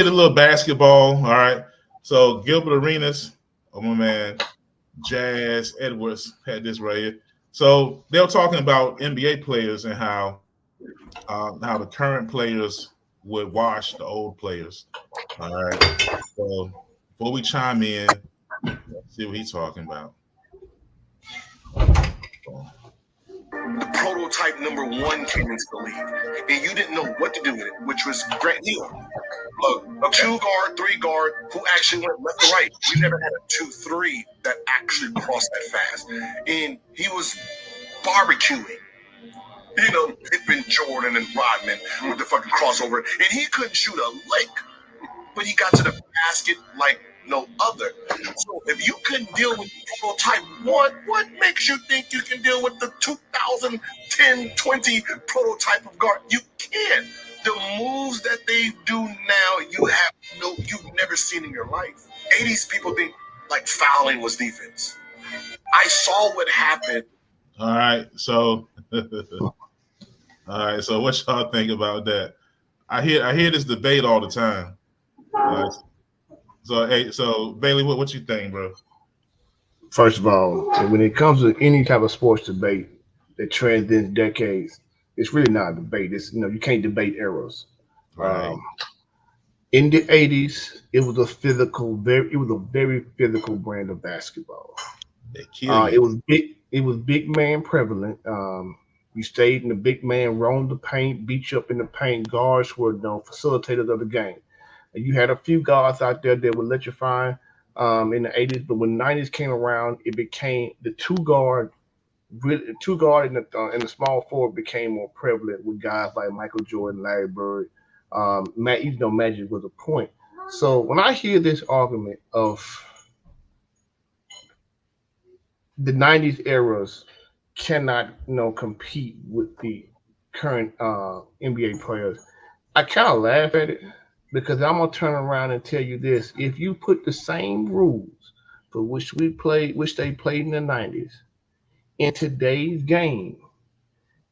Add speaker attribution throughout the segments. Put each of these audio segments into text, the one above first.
Speaker 1: Hit a little basketball. All right. So Gilbert Arenas, oh my man, Jazz Edwards had this right here. So they were talking about NBA players and how the current players would wash the old players. All right. So before we chime in, let's see what he's talking about.
Speaker 2: The prototype number one came into the league, and you didn't know what to do with it, which was Grant Hill, a 2 guard, 3 guard who actually went left to right. We never had a 2-3 that actually crossed that fast, and he was barbecuing. Pippen, Jordan, and Rodman with the fucking crossover, and he couldn't shoot a lick, but he got to the basket like no other. So if you couldn't deal with prototype one, what makes you think you can deal with the 2010, 20 prototype of guard? You can't. The moves that they do now, you've never seen in your life. 80s people think like fouling was defense. I saw what happened.
Speaker 1: All right. So all right. So what y'all think about that? I hear this debate all the time. So Bailey, what you think, bro?
Speaker 3: First of all, when it comes to any type of sports debate that transcends decades, it's really not a debate. It's you can't debate eras.
Speaker 1: Right.
Speaker 3: In the '80s, it was a very physical brand of basketball.
Speaker 1: They kill
Speaker 3: It
Speaker 1: you.
Speaker 3: was big. It was big man prevalent. You stayed in the big man, roamed the paint, beat you up in the paint. Guards were facilitators of the game. And you had a few guards out there that were electrifying in the '80s, but when the '90s came around, it became the two guard in the small forward became more prevalent with guys like Michael Jordan, Larry Bird, even though Magic was a point. So when I hear this argument of the '90s eras cannot compete with the current NBA players, I kind of laugh at it because I'm gonna turn around and tell you this: if you put the same rules for which they played in the '90s in today's game,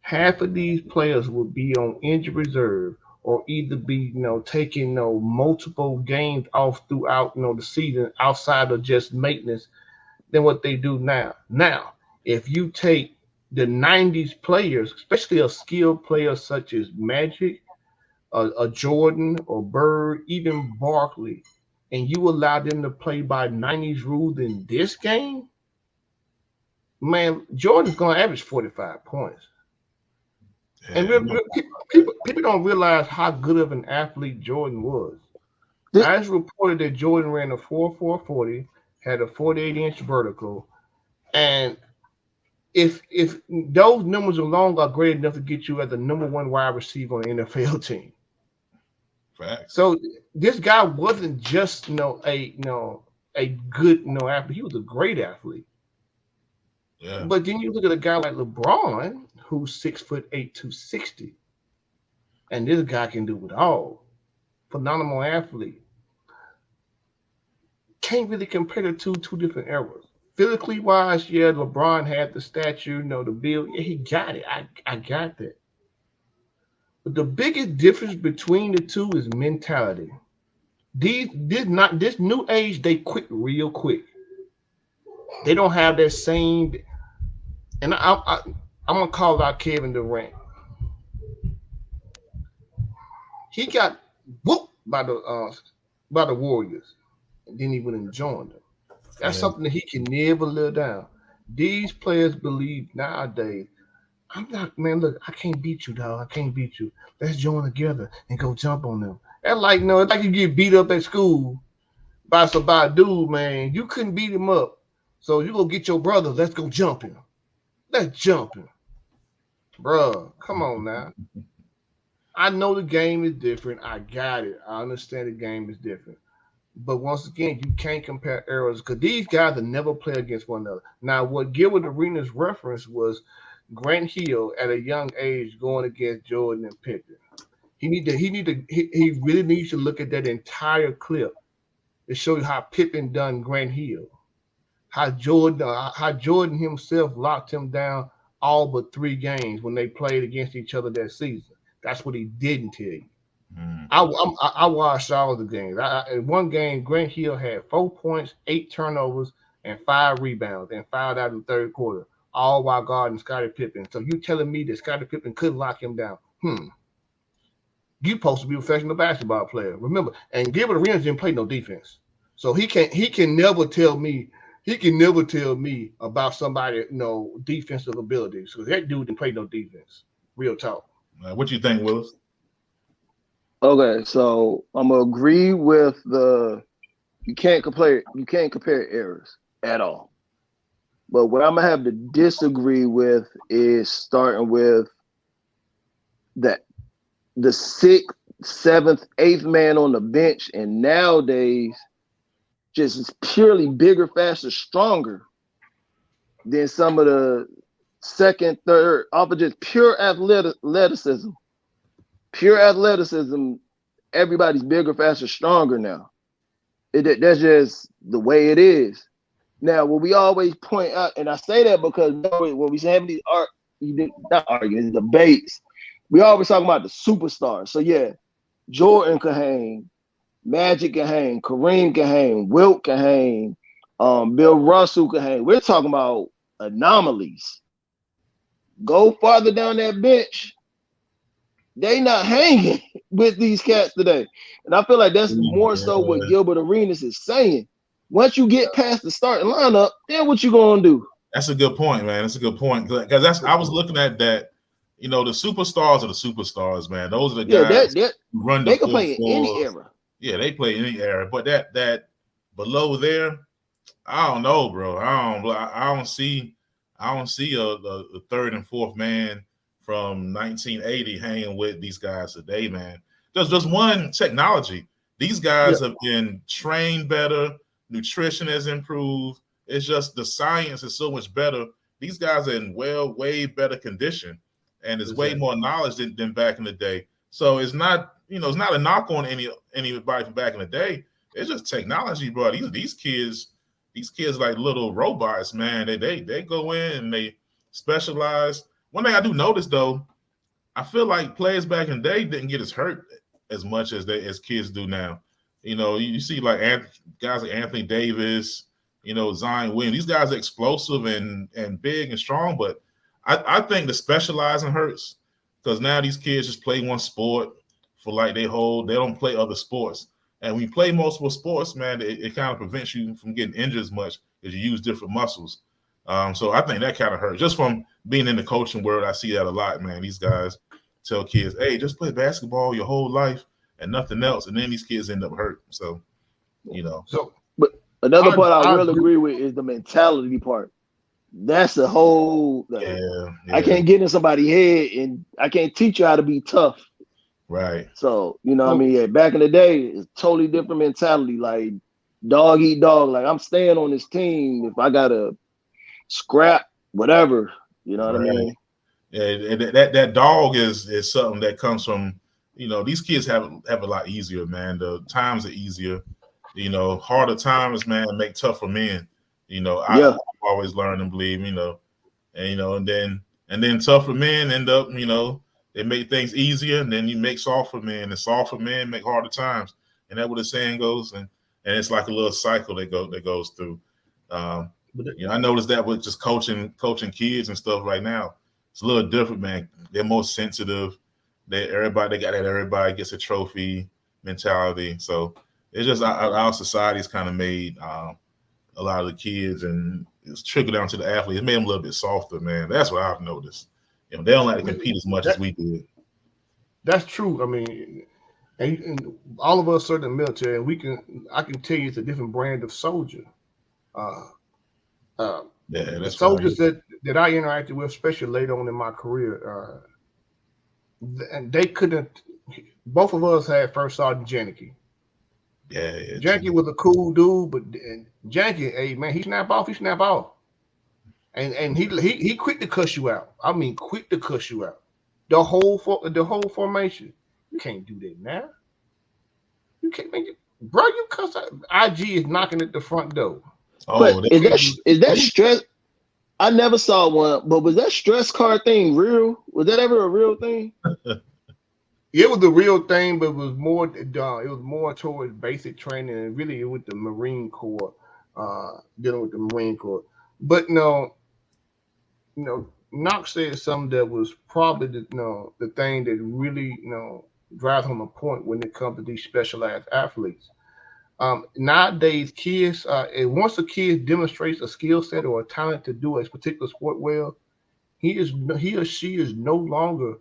Speaker 3: half of these players will be on injury reserve or either be taking multiple games off throughout the season outside of just maintenance than what they do now. Now, if you take the '90s players, especially a skilled player such as Magic, a Jordan or Bird, even Barkley, and you allow them to play by '90s rules in this game, man, Jordan's going to average 45 points. And
Speaker 1: Yeah.
Speaker 3: people don't realize how good of an athlete Jordan was. I just reported that Jordan ran a 4.440, had a 48-inch vertical, and if those numbers alone are great enough to get you as the number one wide receiver on the NFL team.
Speaker 1: Facts.
Speaker 3: So this guy wasn't just a good athlete. He was a great athlete.
Speaker 1: Yeah.
Speaker 3: But then you look at a guy like LeBron, who's 6'8", 260, and this guy can do it all. Phenomenal athlete. Can't really compare the two different eras. Physically wise, yeah, LeBron had the stature, the build. Yeah, he got it. I got that. But the biggest difference between the two is mentality. This new age, they quit real quick. They don't have that same. And I'm gonna call out Kevin Durant. He got whooped by the Warriors, and then he went and joined them. That's something that he can never live down. These players believe nowadays. I'm not, man. Look, I can't beat you, dog. I can't beat you. Let's join together and go jump on them. That's like, it's like you get beat up at school by a dude, man. You couldn't beat him up, so you go get your brother. Let's go jump him. Let's jump him, bruh. Come on now. I know the game is different. I got it. I understand the game is different. But once again, you can't compare eras because these guys will never play against one another. Now, what Gilbert Arenas reference was Grant Hill at a young age going against Jordan and Pippen. He really needs to look at that entire clip to show you how Pippen done Grant Hill, how Jordan himself locked him down all but 3 games when they played against each other that season. That's what he didn't tell you. I watched all of the games. In one game, Grant Hill had 4 points, 8 turnovers, and 5 rebounds, and fouled out in the third quarter, all while guarding Scottie Pippen. So you telling me that Scottie Pippen couldn't lock him down? You supposed to be a professional basketball player, remember? And Gilbert Arenas didn't play no defense, so he can never tell me about somebody defensive abilities. So that dude didn't play no defense. Real talk.
Speaker 1: What you think, Willis?
Speaker 4: Okay, so I'm gonna agree with you can't compare eras at all. But what I'm gonna have to disagree with is starting with the 6th, 7th, 8th man on the bench, and nowadays just purely bigger, faster, stronger than some of the second, third, off of just pure athleticism. Pure athleticism, everybody's bigger, faster, stronger now. That's just the way it is. Now, what we always point out, and I say that because when we have these debates, we always talk about the superstars. So yeah, Jordan can hang, Magic can hang, Kareem can hang, Wilt can hang, Bill Russell can hang. We're talking about anomalies. Go farther down that bench. They not hanging with these cats today. And I feel like that's more so what Gilbert Arenas is saying. Once you get past the starting lineup, then what you gonna do?
Speaker 1: That's a good point, man. That's a good point. Because I was looking at that. The superstars are the superstars, man. Those are the guys who run the
Speaker 4: they can play in any era.
Speaker 1: Yeah, they play in any era. But that below there, I don't know, bro. I don't see a third and fourth man from 1980 hanging with these guys today, man. There's just one technology. These guys have been trained better. Nutrition has improved. It's just the science is so much better. These guys are in way better condition, and there's way more knowledge than back in the day. So it's not, it's not a knock on anybody from back in the day. It's just technology, bro. These kids like little robots, man. They go in and they specialize. One thing I do notice though, I feel like players back in the day didn't get as hurt as much as kids do now. You see like guys like Anthony Davis, Zion Williams. These guys are explosive and big and strong, but I think the specializing hurts because now these kids just play one sport for like they don't play other sports. And when you play multiple sports, man, it kind of prevents you from getting injured as much as you use different muscles. So I think that kind of hurts. Just from being in the coaching world, I see that a lot, man. These guys tell kids, hey, just play basketball your whole life and nothing else. And then these kids end up hurt. So,
Speaker 4: But another part I really agree with is the mentality part. That's the whole I can't get in somebody's head and I can't teach you how to be tough.
Speaker 1: Right.
Speaker 4: So, back in the day, it's totally different mentality. Like dog eat dog. Like I'm staying on this team if I gotta scrap, whatever. You know what I mean?
Speaker 1: Yeah, that dog is something that comes from, these kids have a lot easier, man. The times are easier. Harder times, man, make tougher men. I've always learned and believe, and then tougher men end up, they make things easier, and then you make softer men, and softer men make harder times. And that's what the saying goes, and it's like a little cycle that goes through. I noticed that with just coaching kids and stuff right now. It's a little different, man. They're more sensitive. Everybody gets a trophy mentality. So it's just our society's kind of made a lot of the kids, and it's trickled down to the athletes. It made them a little bit softer, man. That's what I've noticed. They don't like to compete as much as we did.
Speaker 3: That's true. I mean, and all of us are in the military, and I can tell you it's a different brand of soldier.
Speaker 1: That's
Speaker 3: soldiers right. that I interacted with, especially later on in my career, and they couldn't. Both of us had First Sergeant Janicki.
Speaker 1: Yeah.
Speaker 3: Janicki was a cool dude, but Janicki, hey man, he snap off. And he quick to cuss you out. I mean, quick to cuss you out. The whole formation. You can't do that now. You can't make it, bro. You cuss out. IG is knocking at the front door.
Speaker 4: Oh, but is that stress? I never saw one, but was that stress card thing real? Was that ever a real thing?
Speaker 3: It was the real thing, but it was more towards basic training, and really with the Marine Corps, dealing with the Marine Corps. But no, Knox said something that was probably the thing that really drives home a point when it comes to these specialized athletes. Nowadays, kids, once a kid demonstrates a skill set or a talent to do a particular sport well, he or she is no longer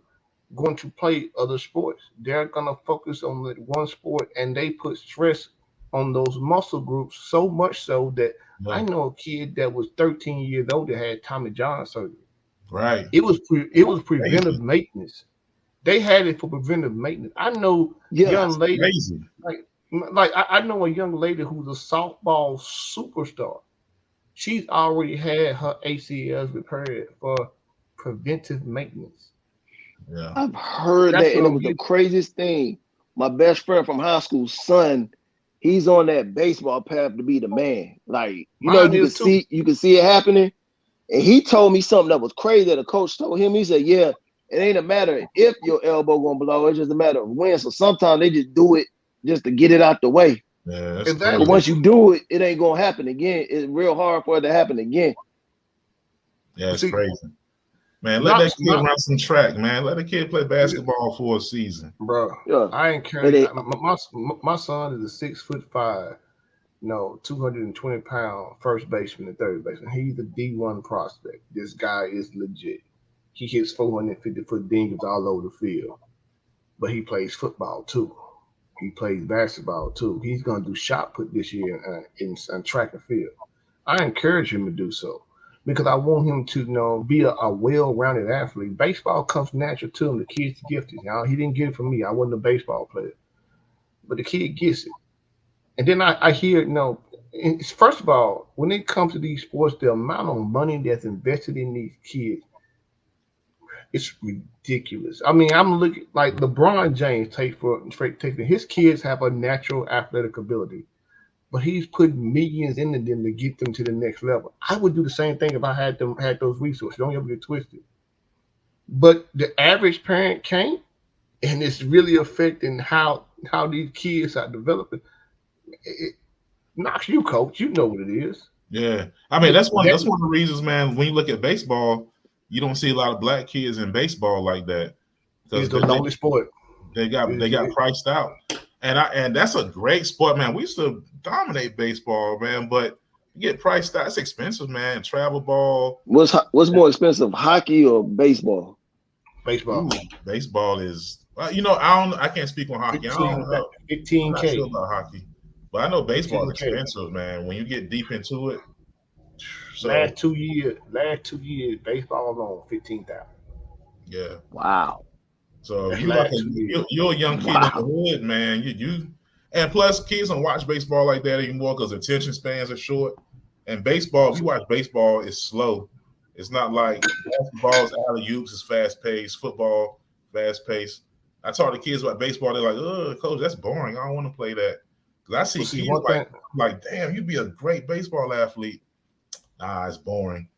Speaker 3: going to play other sports. They're going to focus on that one sport, and they put stress on those muscle groups so much so that I know a kid that was 13 years old that had Tommy John surgery.
Speaker 1: Right.
Speaker 3: It was preventive maintenance. They had it for preventive maintenance. I know young ladies like I know a young lady who's a softball superstar. She's already had her ACLs repaired for preventive maintenance.
Speaker 1: Yeah,
Speaker 4: I've heard that, and it was the craziest thing. My best friend from high school, son, he's on that baseball path to be the man. Like, you can see it happening. And he told me something that was crazy. The coach told him, he said, "Yeah, it ain't a matter if your elbow gonna blow. It's just a matter of when. So sometimes they just do it just to get it out the way.
Speaker 1: Yeah,
Speaker 4: but once you do it, it ain't gonna happen again. It's real hard for it to happen again."
Speaker 1: Yeah, it's crazy. Man, let that kid run some track, man. Let the kid play basketball for a season.
Speaker 3: Bro, I encourage my son is a 6'5", 220-pound first baseman and third baseman. He's a D1 prospect. This guy is legit. He hits 450-foot dingers all over the field. But he plays football too. He plays basketball too. He's gonna do shot put this year in track and field. I encourage him to do so, because I want him to be a well-rounded athlete. Baseball comes natural to him. The kid's gifted. He didn't get it from me. I wasn't a baseball player. But the kid gets it. And then I hear, first of all, when it comes to these sports, the amount of money that's invested in these kids, it's ridiculous. I mean, I'm looking like LeBron James taking his kids have a natural athletic ability, but he's putting millions into them to get them to the next level. I would do the same thing if I had those resources. Don't ever get twisted. But the average parent can't, and it's really affecting how these kids are developing. Knox, you coach, you know what it is.
Speaker 1: Yeah, I mean that's one of the reasons, man. When you look at baseball, you don't see a lot of black kids in baseball like that.
Speaker 3: It's the lonely sport.
Speaker 1: They got priced out, and that's a great sport, man. We used to dominate baseball, man, but you get priced out. It's expensive, man. Travel ball.
Speaker 4: What's more expensive, hockey or baseball?
Speaker 3: Baseball.
Speaker 1: Baseball is. I can't speak on hockey.
Speaker 3: 15,
Speaker 1: I don't know.
Speaker 3: $15K.
Speaker 1: I feel about hockey, but I know baseball is expensive, man. When you get deep into it. So,
Speaker 3: last two years, baseball alone, $15,000.
Speaker 1: Yeah.
Speaker 4: Wow.
Speaker 1: So you're a young kid in the hood, man. And plus kids don't watch baseball like that anymore because attention spans are short. And baseball, if you watch baseball, it's slow. It's not like basketball's alley-oops is fast-paced, football fast paced. I talk to kids about baseball. They're like, "Oh, coach, that's boring. I don't want to play that." Because I see kids like, "Damn, you'd be a great baseball athlete." Nah, it's boring.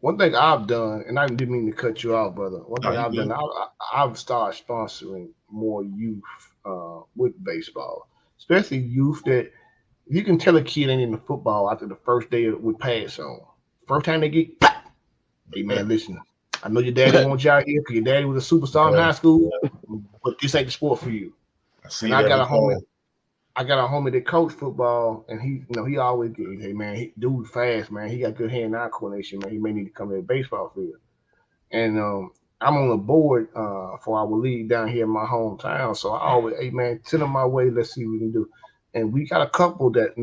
Speaker 3: One thing I've done, and I didn't mean to cut you off, brother. One thing I've done, I've started sponsoring more youth with baseball, especially youth that you can tell a kid ain't into football after the first day with pads on. First time they get, hey man, listen, I know your daddy wants you out here because your daddy was a superstar in high school, but this ain't the sport for you. I got a homie that coached football, and he always get, hey man, dude fast, man. He got good hand-eye coordination, man. He may need to come to the baseball field. And I'm on the board for our league down here in my hometown, so I always, hey man, send them my way. Let's see what we can do. And we got a couple that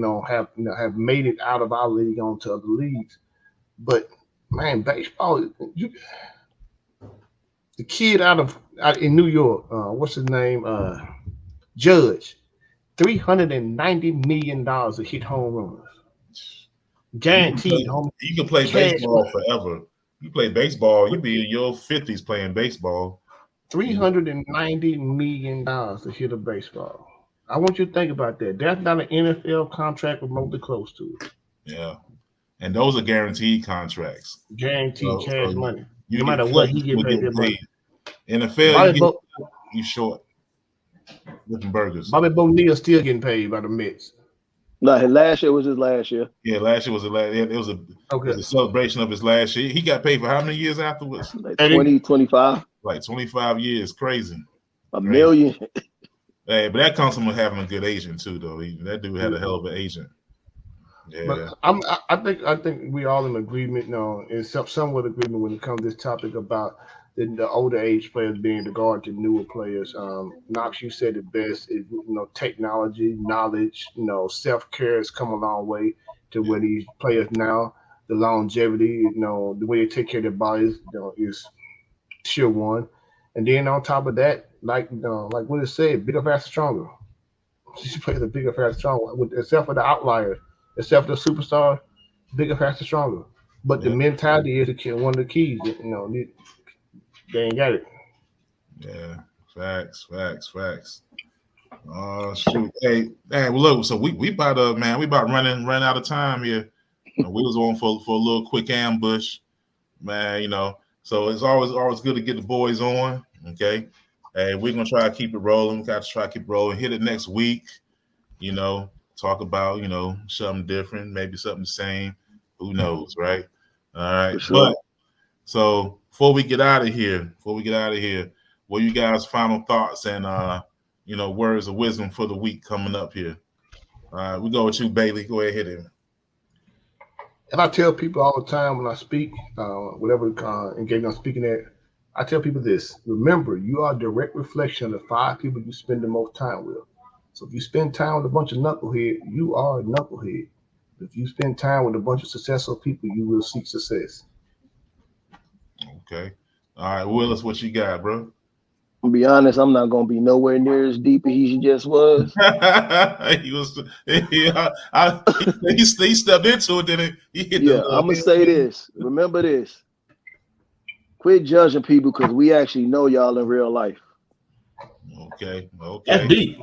Speaker 3: have made it out of our league onto other leagues. But man, baseball, the kid out in New York, what's his name? Judge, $390 million to hit home runs. Guaranteed.
Speaker 1: You can play baseball forever. You play baseball, you be in your 50s playing baseball.
Speaker 3: $390 million to hit a baseball. I want you to think about that. That's not an NFL contract remotely close to it.
Speaker 1: Yeah. And those are guaranteed contracts.
Speaker 3: Guaranteed cash money. No matter what, he get paid that money.
Speaker 1: NFL, you short looking burgers.
Speaker 3: Bobby Bonilla still getting paid by the Mets.
Speaker 4: No, last year was his last year.
Speaker 1: Yeah, last year was it was a celebration of his last year. He got paid for how many years afterwards?
Speaker 4: Like 20, 25.
Speaker 1: Like 25 years. Crazy.
Speaker 4: A million.
Speaker 1: Hey, but that comes from having a good agent too, though. That dude had a hell of an agent. Yeah.
Speaker 3: But I think we all in agreement, in somewhat agreement when it comes to this topic about the older age players being the guard to newer players. Knox, you said it best. Technology, knowledge, self-care has come a long way to where these players now, the longevity, the way they take care of their bodies, is sure one. And then on top of that, like what it said, bigger, faster, stronger. These players are bigger, faster, stronger. Except for the outliers, except for the superstar, bigger, faster, stronger. But the mentality is one of the keys. They ain't got it.
Speaker 1: Yeah, facts. Oh shoot! Hey, well, look. So we about running out of time here. We was on for a little quick ambush, man. So it's always good to get the boys on. Okay, hey, we're gonna try to keep it rolling. We got to try to keep it rolling. Hit it next week. Talk about something different, maybe something the same. Who knows, right? All right,
Speaker 4: sure.
Speaker 1: But so. Before we get out of here, what are you guys' final thoughts and words of wisdom for the week coming up here? We go with you, Bailey. Go ahead, hit it.
Speaker 3: And I tell people all the time when I speak, whatever engagement I'm speaking at, I tell people this: remember, you are a direct reflection of the 5 people you spend the most time with. So if you spend time with a bunch of knucklehead, you are a knucklehead. If you spend time with a bunch of successful people, you will seek success.
Speaker 1: Okay. All right, Willis, what you got, bro?
Speaker 4: To be honest, I'm not gonna be nowhere near as deep as he just was.
Speaker 1: He stepped into it, didn't he?
Speaker 4: I'm gonna say this. Remember this. Quit judging people because we actually know y'all in real life.
Speaker 1: Okay.
Speaker 3: That's deep.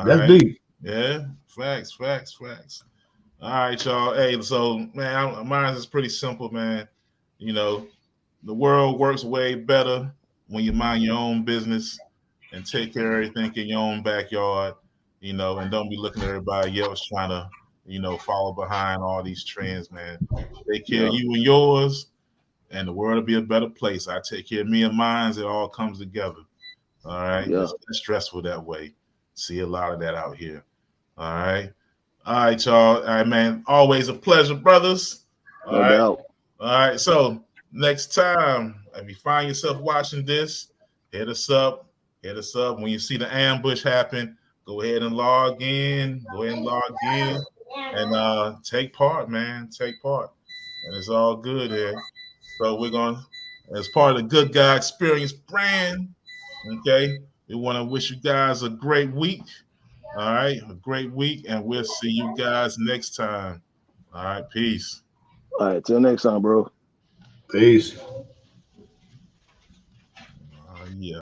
Speaker 1: That's deep. Yeah, facts. All right, y'all. Hey, so man, mine is pretty simple, man. The world works way better when you mind your own business and take care of everything in your own backyard, and don't be looking at everybody else trying to, follow behind all these trends, man. Take care of you and yours, and the world will be a better place. I take care of me and mine, it all comes together. All right.
Speaker 4: Yeah.
Speaker 1: It's stressful that way. See a lot of that out here. All right, y'all. All right, man. Always a pleasure, brothers. All right. All right. So next time, if you find yourself watching this, hit us up. When you see the ambush happen, go ahead and log in. And take part, man. Take part. And it's all good here. So we're going to, as part of the Good Guy Experience brand, okay, we want to wish you guys a great week. All right, a great week. And we'll see you guys next time. All right, peace.
Speaker 4: All right, till next time, bro.
Speaker 3: Peace.